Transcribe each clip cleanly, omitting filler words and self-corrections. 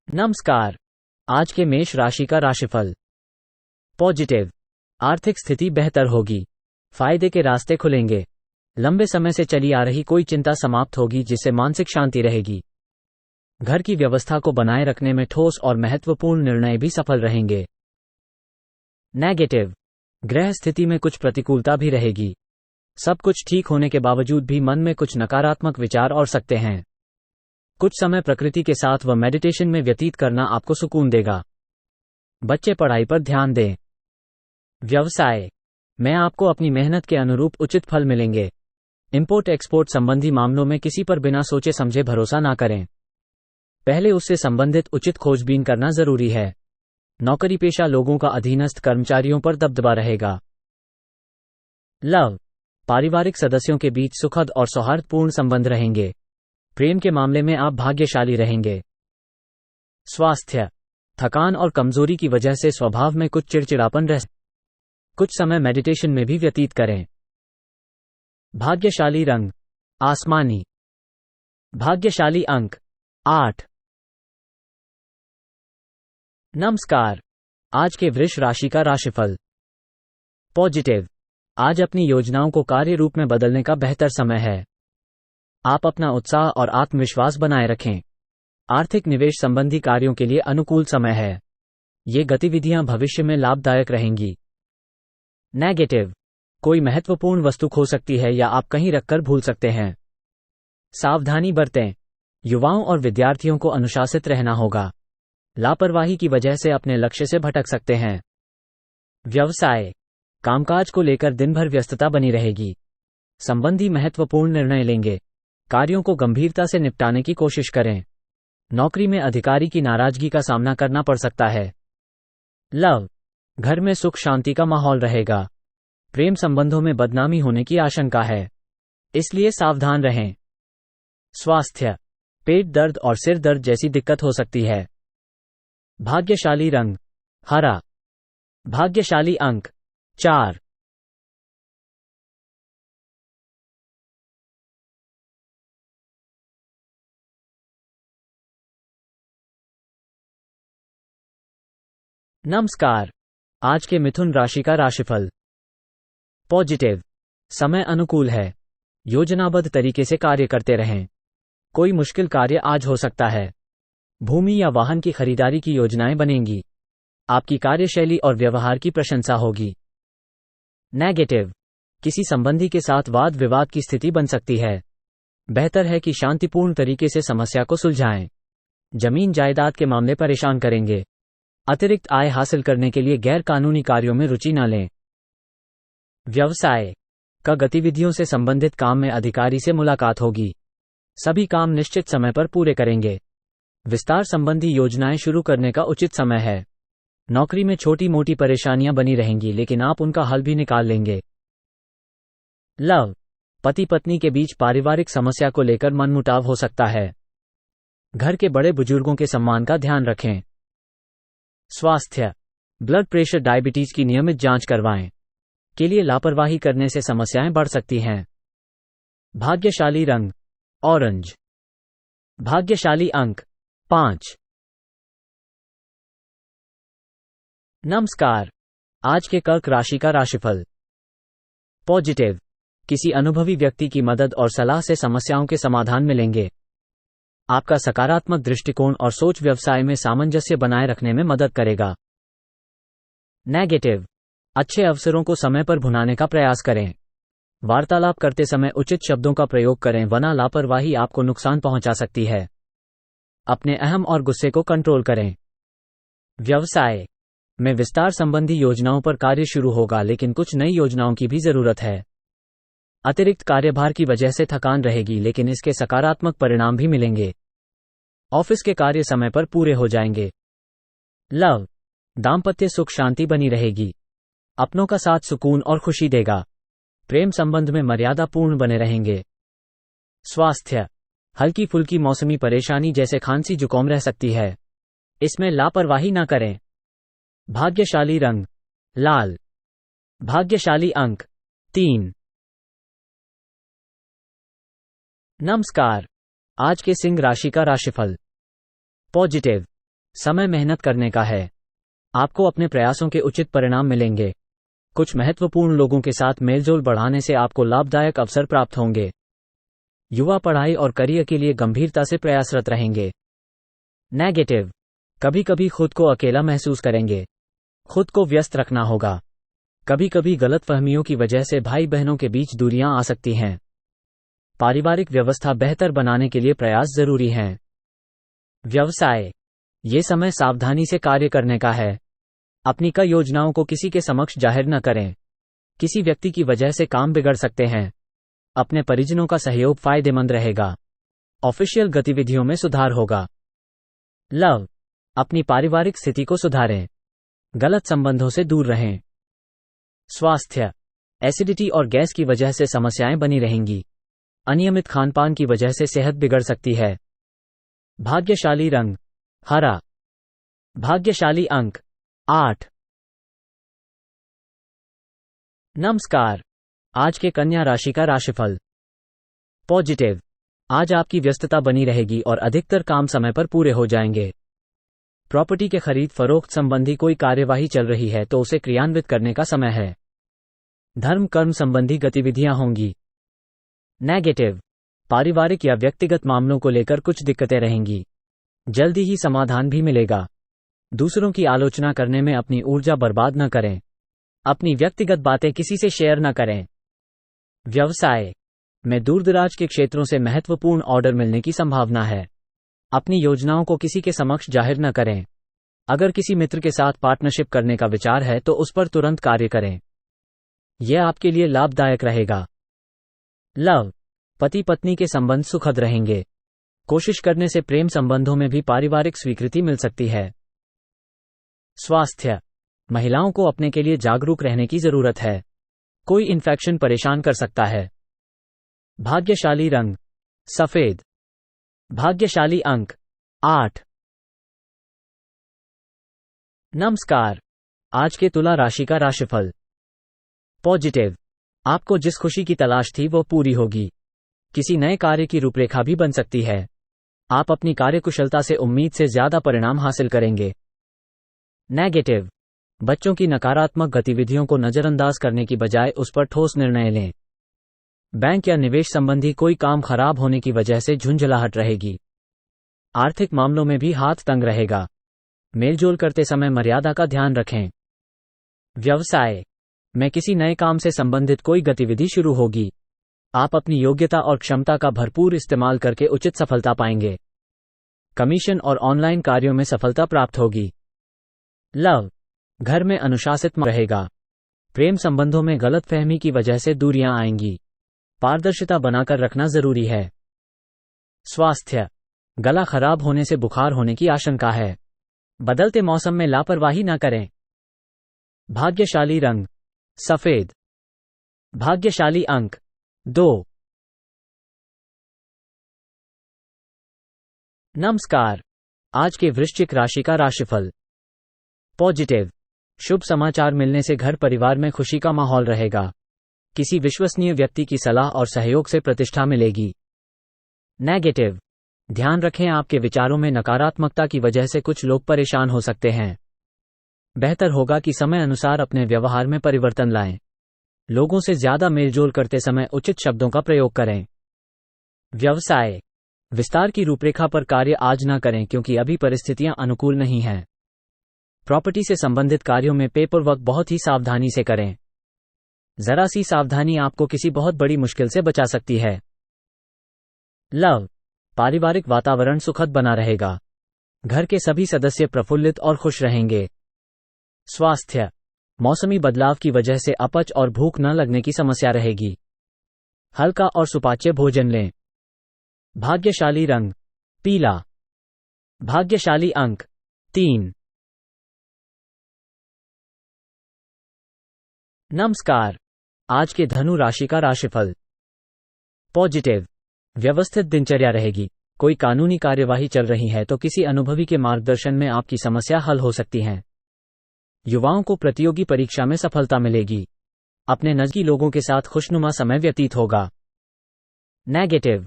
नमस्कार। आज के मेष राशि का राशिफल। पॉजिटिव, आर्थिक स्थिति बेहतर होगी, फायदे के रास्ते खुलेंगे, लंबे समय से चली आ रही कोई चिंता समाप्त होगी जिससे मानसिक शांति रहेगी। घर की व्यवस्था को बनाए रखने में ठोस और महत्वपूर्ण निर्णय भी सफल रहेंगे। नेगेटिव, ग्रह स्थिति में कुछ प्रतिकूलता भी रहेगी, सब कुछ ठीक होने के बावजूद भी मन में कुछ नकारात्मक विचार और सकते हैं। कुछ समय प्रकृति के साथ व मेडिटेशन में व्यतीत करना आपको सुकून देगा। बच्चे पढ़ाई पर ध्यान दें। व्यवसाय में आपको अपनी मेहनत के अनुरूप उचित फल मिलेंगे। इंपोर्ट एक्सपोर्ट संबंधी मामलों में किसी पर बिना सोचे समझे भरोसा ना करें, पहले उससे संबंधित उचित खोजबीन करना जरूरी है। नौकरी पेशा लोगों का अधीनस्थ कर्मचारियों पर दबदबा रहेगा। लव, पारिवारिक सदस्यों के बीच सुखद और सौहार्दपूर्ण संबंध रहेंगे। प्रेम के मामले में आप भाग्यशाली रहेंगे। स्वास्थ्य, थकान और कमजोरी की वजह से स्वभाव में कुछ चिड़चिड़ापन रह, कुछ समय मेडिटेशन में भी व्यतीत करें। भाग्यशाली रंग आसमानी, भाग्यशाली अंक 8। नमस्कार। आज के वृष राशि का राशिफल। पॉजिटिव, आज अपनी योजनाओं को कार्य रूप में बदलने का बेहतर समय है। आप अपना उत्साह और आत्मविश्वास बनाए रखें। आर्थिक निवेश संबंधी कार्यों के लिए अनुकूल समय है, ये गतिविधियां भविष्य में लाभदायक रहेंगी। नेगेटिव, कोई महत्वपूर्ण वस्तु खो सकती है या आप कहीं रखकर भूल सकते हैं, सावधानी बरतें। युवाओं और विद्यार्थियों को अनुशासित रहना होगा, लापरवाही की वजह से अपने लक्ष्य से भटक सकते हैं। व्यवसाय, कामकाज को लेकर दिन भर व्यस्तता बनी रहेगी, संबंधी महत्वपूर्ण निर्णय लेंगे, कार्यों को गंभीरता से निपटाने की कोशिश करें। नौकरी में अधिकारी की नाराजगी का सामना करना पड़ सकता है। लव, घर में सुख शांति का माहौल रहेगा, प्रेम संबंधों में बदनामी होने की आशंका है, इसलिए सावधान रहें। स्वास्थ्य, पेट दर्द और सिर दर्द जैसी दिक्कत हो सकती है। भाग्यशाली रंग हरा, भाग्यशाली अंक 4। नमस्कार। आज के मिथुन राशि का राशिफल। पॉजिटिव, समय अनुकूल है, योजनाबद्ध तरीके से कार्य करते रहें। कोई मुश्किल कार्य आज हो सकता है। भूमि या वाहन की खरीदारी की योजनाएं बनेंगी। आपकी कार्यशैली और व्यवहार की प्रशंसा होगी। नेगेटिव, किसी संबंधी के साथ वाद विवाद की स्थिति बन सकती है, बेहतर है कि शांतिपूर्ण तरीके से समस्या को सुलझाएं। जमीन जायदाद के मामले परेशान करेंगे। अतिरिक्त आय हासिल करने के लिए गैर कानूनी कार्यों में रुचि न लें। व्यवसाय का गतिविधियों से संबंधित काम में अधिकारी से मुलाकात होगी, सभी काम निश्चित समय पर पूरे करेंगे। विस्तार संबंधी योजनाएं शुरू करने का उचित समय है। नौकरी में छोटी मोटी परेशानियां बनी रहेंगी, लेकिन आप उनका हल भी निकाल लेंगे। लव, पति पत्नी के बीच पारिवारिक समस्या को लेकर मनमुटाव हो सकता है। घर के बड़े बुजुर्गों के सम्मान का ध्यान रखें। स्वास्थ्य, ब्लड प्रेशर डायबिटीज की नियमित जांच करवाएं, के लिए लापरवाही करने से समस्याएं बढ़ सकती हैं। भाग्यशाली रंग ऑरेंज, भाग्यशाली अंक 5। नमस्कार। आज के कर्क राशि का राशिफल। पॉजिटिव, किसी अनुभवी व्यक्ति की मदद और सलाह से समस्याओं के समाधान मिलेंगे। आपका सकारात्मक दृष्टिकोण और सोच व्यवसाय में सामंजस्य बनाए रखने में मदद करेगा। नेगेटिव, अच्छे अवसरों को समय पर भुनाने का प्रयास करें। वार्तालाप करते समय उचित शब्दों का प्रयोग करें, वरना लापरवाही आपको नुकसान पहुंचा सकती है। अपने अहम और गुस्से को कंट्रोल करें। व्यवसाय में विस्तार संबंधी योजनाओं पर कार्य शुरू होगा, लेकिन कुछ नई योजनाओं की भी जरूरत है। अतिरिक्त कार्यभार की वजह से थकान रहेगी, लेकिन इसके सकारात्मक परिणाम भी मिलेंगे। ऑफिस के कार्य समय पर पूरे हो जाएंगे। लव, दाम्पत्य सुख शांति बनी रहेगी, अपनों का साथ सुकून और खुशी देगा। प्रेम संबंध में मर्यादापूर्ण बने रहेंगे। स्वास्थ्य, हल्की फुल्की मौसमी परेशानी जैसे खांसी जुकाम रह सकती है, इसमें लापरवाही न करें। भाग्यशाली रंग लाल, भाग्यशाली अंक 3। नमस्कार। आज के सिंह राशि का राशिफल। पॉजिटिव, समय मेहनत करने का है। आपको अपने प्रयासों के उचित परिणाम मिलेंगे। कुछ महत्वपूर्ण लोगों के साथ मेलजोल बढ़ाने से आपको लाभदायक अवसर प्राप्त होंगे। युवा पढ़ाई और करियर के लिए गंभीरता से प्रयासरत रहेंगे। नेगेटिव, कभी कभी खुद को अकेला महसूस करेंगे। खुद को व्यस्त रखना होगा। कभी कभी गलतफहमियों की वजह से भाई बहनों के बीच दूरियां आ सकती हैं। पारिवारिक व्यवस्था बेहतर बनाने के लिए प्रयास जरूरी हैं। व्यवसाय, ये समय सावधानी से कार्य करने का है। अपनी कई योजनाओं को किसी के समक्ष जाहिर न करें। किसी व्यक्ति की वजह से काम बिगड़ सकते हैं। अपने परिजनों का सहयोग फायदेमंद रहेगा। ऑफिशियल गतिविधियों में सुधार होगा। लव, अपनी पारिवारिक स्थिति को सुधारें। गलत संबंधों से दूर रहें। स्वास्थ्य, एसिडिटी और गैस की वजह से समस्याएं बनी रहेंगी। अनियमित खानपान की वजह से सेहत बिगड़ सकती है। भाग्यशाली रंग हरा। भाग्यशाली अंक 8। नमस्कार, आज के कन्या राशि का राशिफल। पॉजिटिव, आज आपकी व्यस्तता बनी रहेगी और अधिकतर काम समय पर पूरे हो जाएंगे। प्रॉपर्टी के खरीद फरोख्त संबंधी कोई कार्यवाही चल रही है तो उसे क्रियान्वित करने का समय है। धर्म कर्म संबंधी गतिविधियां होंगी। नेगेटिव, पारिवारिक या व्यक्तिगत मामलों को लेकर कुछ दिक्कतें रहेंगी। जल्दी ही समाधान भी मिलेगा। दूसरों की आलोचना करने में अपनी ऊर्जा बर्बाद न करें। अपनी व्यक्तिगत बातें किसी से शेयर न करें। व्यवसाय में दूरदराज के क्षेत्रों से महत्वपूर्ण ऑर्डर मिलने की संभावना है। अपनी योजनाओं को किसी के समक्ष जाहिर न करें। अगर किसी मित्र के साथ पार्टनरशिप करने का विचार है तो उस पर तुरंत कार्य करें। यह आपके लिए लाभदायक रहेगा। लव, पति पत्नी के संबंध सुखद रहेंगे। कोशिश करने से प्रेम संबंधों में भी पारिवारिक स्वीकृति मिल सकती है। स्वास्थ्य, महिलाओं को अपने के लिए जागरूक रहने की जरूरत है। कोई इन्फेक्शन परेशान कर सकता है। भाग्यशाली रंग सफेद। भाग्यशाली अंक 8। नमस्कार, आज के तुला राशि का राशिफल। पॉजिटिव, आपको जिस खुशी की तलाश थी वो पूरी होगी। किसी नए कार्य की रूपरेखा भी बन सकती है। आप अपनी कार्यकुशलता से उम्मीद से ज्यादा परिणाम हासिल करेंगे। नेगेटिव, बच्चों की नकारात्मक गतिविधियों को नजरअंदाज करने की बजाय उस पर ठोस निर्णय लें। बैंक या निवेश संबंधी कोई काम खराब होने की वजह से झुंझलाहट रहेगी। आर्थिक मामलों में भी हाथ तंग रहेगा। मेलजोल करते समय मर्यादा का ध्यान रखें। व्यवसाय में किसी नए काम से संबंधित कोई गतिविधि शुरू होगी। आप अपनी योग्यता और क्षमता का भरपूर इस्तेमाल करके उचित सफलता पाएंगे। कमीशन और ऑनलाइन कार्यों में सफलता प्राप्त होगी। लव, घर में अनुशासित रहेगा। प्रेम संबंधों में गलतफहमी की वजह से दूरियां आएंगी। पारदर्शिता बनाकर रखना जरूरी है। स्वास्थ्य, गला खराब होने से बुखार होने की आशंका है। बदलते मौसम में लापरवाही न करें। भाग्यशाली रंग सफेद। भाग्यशाली अंक 2। नमस्कार, आज के वृश्चिक राशि का राशिफल। पॉजिटिव, शुभ समाचार मिलने से घर परिवार में खुशी का माहौल रहेगा। किसी विश्वसनीय व्यक्ति की सलाह और सहयोग से प्रतिष्ठा मिलेगी। नेगेटिव, ध्यान रखें आपके विचारों में नकारात्मकता की वजह से कुछ लोग परेशान हो सकते हैं। बेहतर होगा कि समय अनुसार अपने व्यवहार में परिवर्तन लाएं। लोगों से ज्यादा मेलजोल करते समय उचित शब्दों का प्रयोग करें। व्यवसाय, विस्तार की रूपरेखा पर कार्य आज न करें क्योंकि अभी परिस्थितियां अनुकूल नहीं हैं। प्रॉपर्टी से संबंधित कार्यों में पेपर वर्क बहुत ही सावधानी से करें। जरा सी सावधानी आपको किसी बहुत बड़ी मुश्किल से बचा सकती है। लव, पारिवारिक वातावरण सुखद बना रहेगा। घर के सभी सदस्य प्रफुल्लित और खुश रहेंगे। स्वास्थ्य, मौसमी बदलाव की वजह से अपच और भूख न लगने की समस्या रहेगी। हल्का और सुपाच्य भोजन लें। भाग्यशाली रंग पीला। भाग्यशाली अंक 3। नमस्कार, आज के धनु राशि का राशिफल। पॉजिटिव, व्यवस्थित दिनचर्या रहेगी। कोई कानूनी कार्यवाही चल रही है तो किसी अनुभवी के मार्गदर्शन में आपकी समस्या हल हो सकती है। युवाओं को प्रतियोगी परीक्षा में सफलता मिलेगी। अपने नजदीकी लोगों के साथ खुशनुमा समय व्यतीत होगा। नेगेटिव,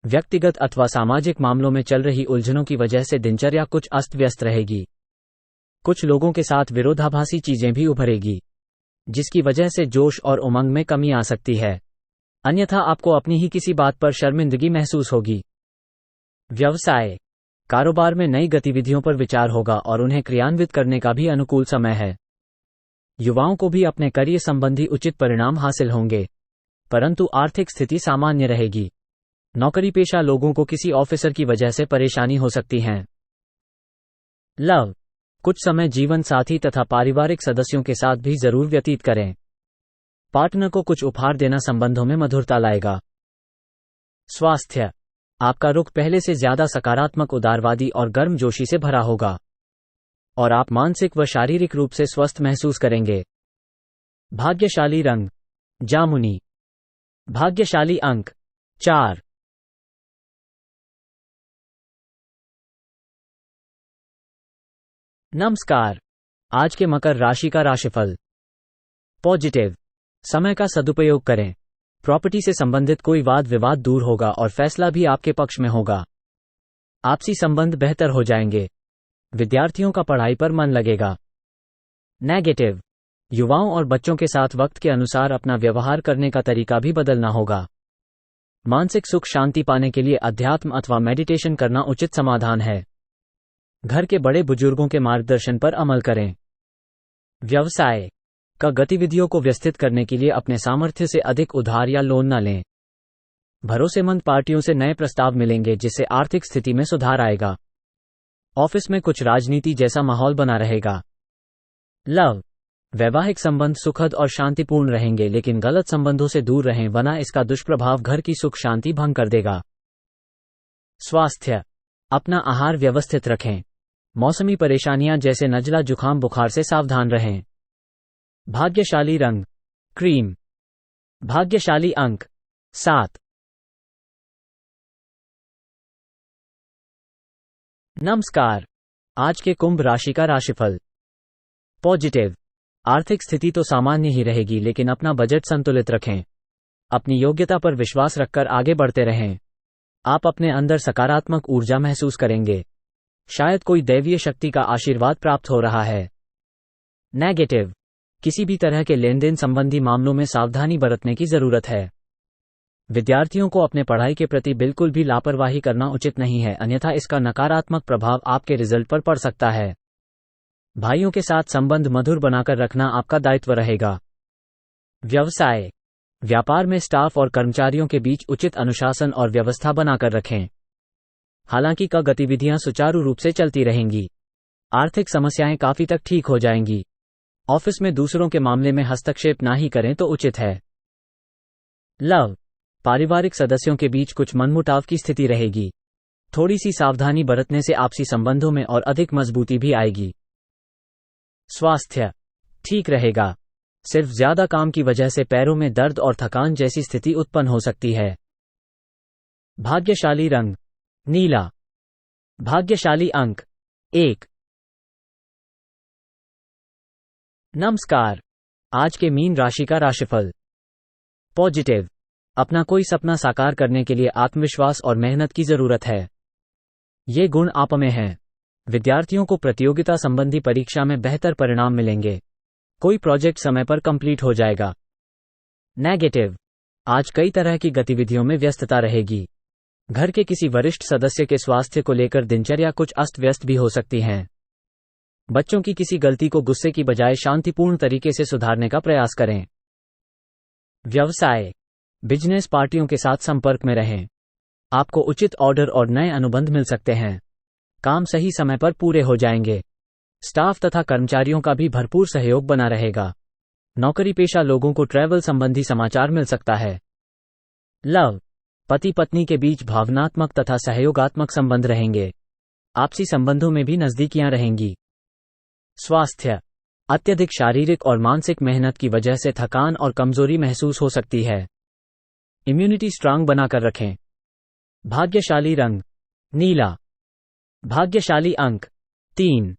व्यक्तिगत अथवा सामाजिक मामलों में चल रही उलझनों की वजह से दिनचर्या कुछ अस्त व्यस्त रहेगी। कुछ लोगों के साथ विरोधाभासी चीजें भी उभरेगी, जिसकी वजह से जोश और उमंग में कमी आ सकती है। अन्यथा आपको अपनी ही किसी बात पर शर्मिंदगी महसूस होगी। व्यवसाय, कारोबार में नई गतिविधियों पर विचार होगा और उन्हें क्रियान्वित करने का भी अनुकूल समय है। युवाओं को भी अपने करियर संबंधी उचित परिणाम हासिल होंगे, परंतु आर्थिक स्थिति सामान्य रहेगी। नौकरी पेशा लोगों को किसी ऑफिसर की वजह से परेशानी हो सकती है। लव, कुछ समय जीवन साथी तथा पारिवारिक सदस्यों के साथ भी जरूर व्यतीत करें। पार्टनर को कुछ उपहार देना संबंधों में मधुरता लाएगा। स्वास्थ्य, आपका रुख पहले से ज्यादा सकारात्मक, उदारवादी और गर्मजोशी से भरा होगा और आप मानसिक व शारीरिक रूप से स्वस्थ महसूस करेंगे। भाग्यशाली रंग जामुनी। भाग्यशाली अंक 4। नमस्कार। आज के मकर राशि का राशिफल। पॉजिटिव, समय का सदुपयोग करें। प्रॉपर्टी से संबंधित कोई वाद विवाद दूर होगा और फैसला भी आपके पक्ष में होगा। आपसी संबंध बेहतर हो जाएंगे। विद्यार्थियों का पढ़ाई पर मन लगेगा। नेगेटिव, युवाओं और बच्चों के साथ वक्त के अनुसार अपना व्यवहार करने का तरीका भी बदलना होगा। मानसिक सुख शांति पाने के लिए अध्यात्म अथवा मेडिटेशन करना उचित समाधान है। घर के बड़े बुजुर्गों के मार्गदर्शन पर अमल करें। व्यवसाय का गतिविधियों को व्यवस्थित करने के लिए अपने सामर्थ्य से अधिक उधार या लोन न लें। भरोसेमंद पार्टियों से नए प्रस्ताव मिलेंगे, जिससे आर्थिक स्थिति में सुधार आएगा। ऑफिस में कुछ राजनीति जैसा माहौल बना रहेगा। लव, वैवाहिक संबंध सुखद और शांतिपूर्ण रहेंगे, लेकिन गलत संबंधों से दूर रहें, वरना इसका दुष्प्रभाव घर की सुख शांति भंग कर देगा। स्वास्थ्य, अपना आहार व्यवस्थित रखें। मौसमी परेशानियां जैसे नजला जुखाम बुखार से सावधान रहें। भाग्यशाली रंग क्रीम। भाग्यशाली अंक 7। नमस्कार। आज के कुंभ राशि का राशिफल। पॉजिटिव, आर्थिक स्थिति तो सामान्य ही रहेगी, लेकिन अपना बजट संतुलित रखें। अपनी योग्यता पर विश्वास रखकर आगे बढ़ते रहें। आप अपने अंदर सकारात्मक ऊर्जा महसूस करेंगे। शायद कोई दैवीय शक्ति का आशीर्वाद प्राप्त हो रहा है। नेगेटिव, किसी भी तरह के लेन देन संबंधी मामलों में सावधानी बरतने की जरूरत है। विद्यार्थियों को अपने पढ़ाई के प्रति बिल्कुल भी लापरवाही करना उचित नहीं है, अन्यथा इसका नकारात्मक प्रभाव आपके रिजल्ट पर पड़ सकता है। भाइयों के साथ संबंध मधुर बनाकर रखना आपका दायित्व रहेगा। व्यवसाय, व्यापार में स्टाफ और कर्मचारियों के बीच उचित अनुशासन और व्यवस्था बनाकर रखें। हालांकि गतिविधियां सुचारू रूप से चलती रहेंगी। आर्थिक समस्याएं काफी तक ठीक हो जाएंगी। ऑफिस में दूसरों के मामले में हस्तक्षेप ना ही करें तो उचित है। लव, पारिवारिक सदस्यों के बीच कुछ मनमुटाव की स्थिति रहेगी। थोड़ी सी सावधानी बरतने से आपसी संबंधों में और अधिक मजबूती भी आएगी। स्वास्थ्य ठीक रहेगा, सिर्फ ज्यादा काम की वजह से पैरों में दर्द और थकान जैसी स्थिति उत्पन्न हो सकती है। भाग्यशाली रंग नीला। भाग्यशाली अंक 1। नमस्कार। आज के मीन राशि का राशिफल। पॉजिटिव, अपना कोई सपना साकार करने के लिए आत्मविश्वास और मेहनत की जरूरत है। ये गुण आप में हैं। विद्यार्थियों को प्रतियोगिता संबंधी परीक्षा में बेहतर परिणाम मिलेंगे। कोई प्रोजेक्ट समय पर कंप्लीट हो जाएगा। नेगेटिव, आज कई तरह की गतिविधियों में व्यस्तता रहेगी। घर के किसी वरिष्ठ सदस्य के स्वास्थ्य को लेकर दिनचर्या कुछ अस्त व्यस्त भी हो सकती है। बच्चों की किसी गलती को गुस्से की बजाय शांतिपूर्ण तरीके से सुधारने का प्रयास करें। व्यवसाय, बिजनेस पार्टियों के साथ संपर्क में रहें। आपको उचित ऑर्डर और नए अनुबंध मिल सकते हैं। काम सही समय पर पूरे हो जाएंगे। स्टाफ तथा कर्मचारियों का भी भरपूर सहयोग बना रहेगा। नौकरी पेशा लोगों को ट्रैवल संबंधी समाचार मिल सकता है। लव, पति पत्नी के बीच भावनात्मक तथा सहयोगात्मक संबंध रहेंगे। आपसी संबंधों में भी नजदीकियां रहेंगी। स्वास्थ्य, अत्यधिक शारीरिक और मानसिक मेहनत की वजह से थकान और कमजोरी महसूस हो सकती है। इम्यूनिटी स्ट्रांग बनाकर रखें। भाग्यशाली रंग नीला। भाग्यशाली अंक 3।